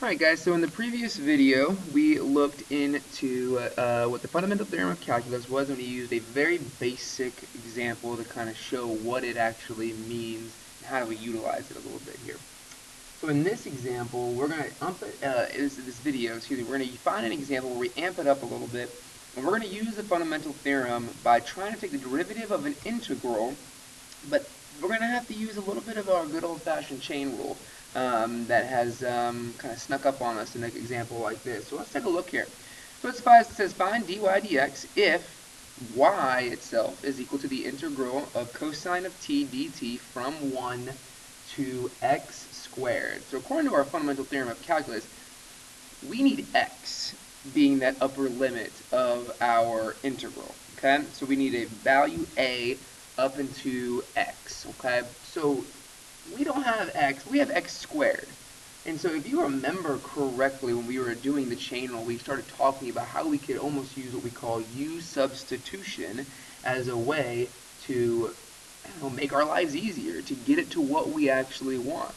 Alright guys, so in the previous video we looked into what the fundamental theorem of calculus was, and we used a very basic example to kind of show what it actually means and how do we utilize it a little bit here. So in this example, we're going to we're going to find an example where we amp it up a little bit, and we're going to use the fundamental theorem by trying to take the derivative of an integral, but we're going to have to use a little bit of our good old-fashioned chain rule that has kind of snuck up on us in an example like this. So let's take a look here. So it says find dy dx if y itself is equal to the integral of cosine of t dt from 1 to x squared. So according to our fundamental theorem of calculus, we need x being that upper limit of our integral. Okay, so we need a value a up into x. Okay, so we don't have x, we have x squared. And so if you remember correctly, when we were doing the chain rule, we started talking about how we could almost use what we call u substitution as a way to make our lives easier, to get it to what we actually want.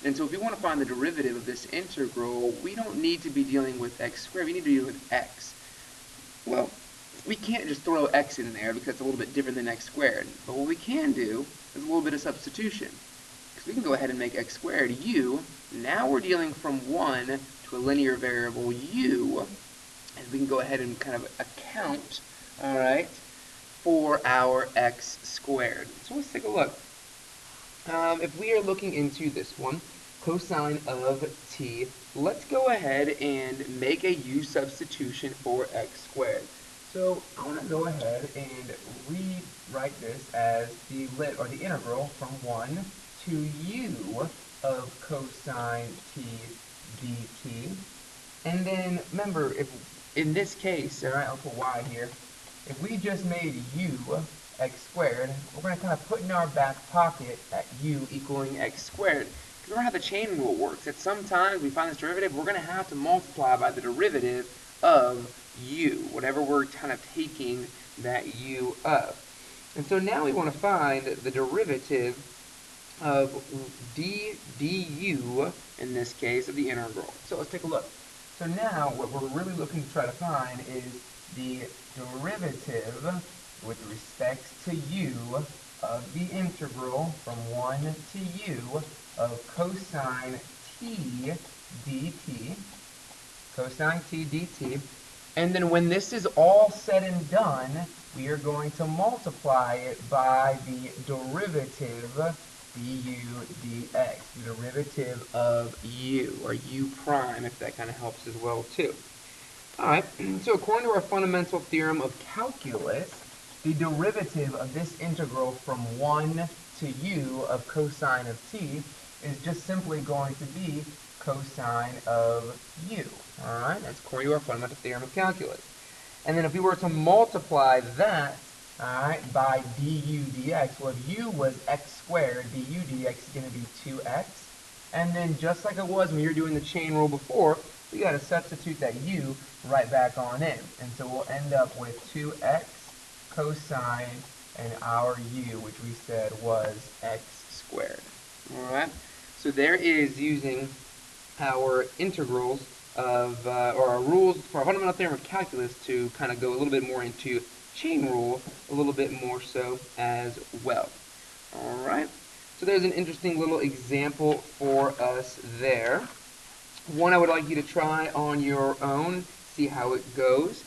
And so if we want to find the derivative of this integral, we don't need to be dealing with x squared, we need to deal with x. Well, we can't just throw x in there because it's a little bit different than x squared. But what we can do is a little bit of substitution. Because we can go ahead and make x squared u. Now we're dealing from 1 to a linear variable u. And we can go ahead and kind of account, alright, for our x squared. So let's take a look. If we are looking into this one, cosine of t, let's go ahead and make a u substitution for x squared. So I want to go ahead and rewrite this as the integral from 1 to u of cosine t dt. And then remember, if in this case, alright, I'll put y here, if we just made u x squared, we're going to kind of put in our back pocket at u equaling x squared. Because remember how the chain rule works. At some times we find this derivative, we're going to have to multiply by the derivative of u, whatever we're kind of taking that u of. And so now we want to find the derivative of du, in this case, of the integral. So let's take a look. So now what we're really looking to try to find is the derivative with respect to u of the integral from 1 to u of cosine t dt. Cosine t dt. And then when this is all said and done, we are going to multiply it by the derivative du dx, the derivative of u, or u prime, if that kind of helps as well too. Alright, so according to our fundamental theorem of calculus, the derivative of this integral from 1 to u of cosine of t is just simply going to be cosine of u. Alright, that's according to our fundamental theorem of calculus. And then if we were to multiply that, alright, by du dx, well, if u was x squared, du dx is going to be 2x. And then just like it was when you were doing the chain rule before, we got to substitute that u right back on in. And so we'll end up with 2x cosine and our u, which we said was x squared. Alright, so there is using our integrals of, or our rules for our fundamental theorem of calculus to kind of go a little bit more into chain rule, a little bit more so as well. Alright, so there's an interesting little example for us there. One I would like you to try on your own, see how it goes,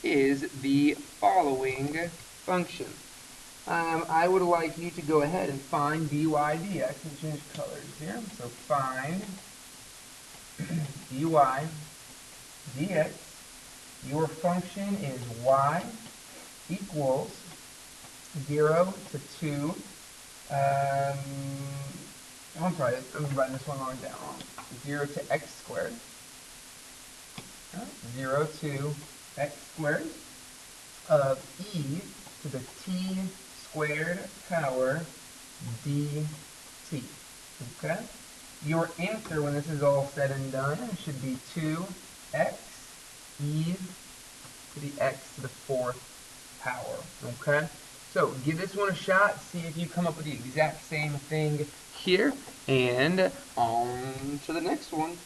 is the following function. I would like you to go ahead and find dy dx, and change colors here. So find dy dx. Your function is y equals 0 to 2. I'm sorry, I'm writing this one wrong down. 0 to x squared. 0 to x squared of e to the t squared power dt. Okay? Your answer when this is all said and done should be 2x e to the x to the 4th power. Okay? So give this one a shot, see if you come up with the exact same thing here, and on to the next one.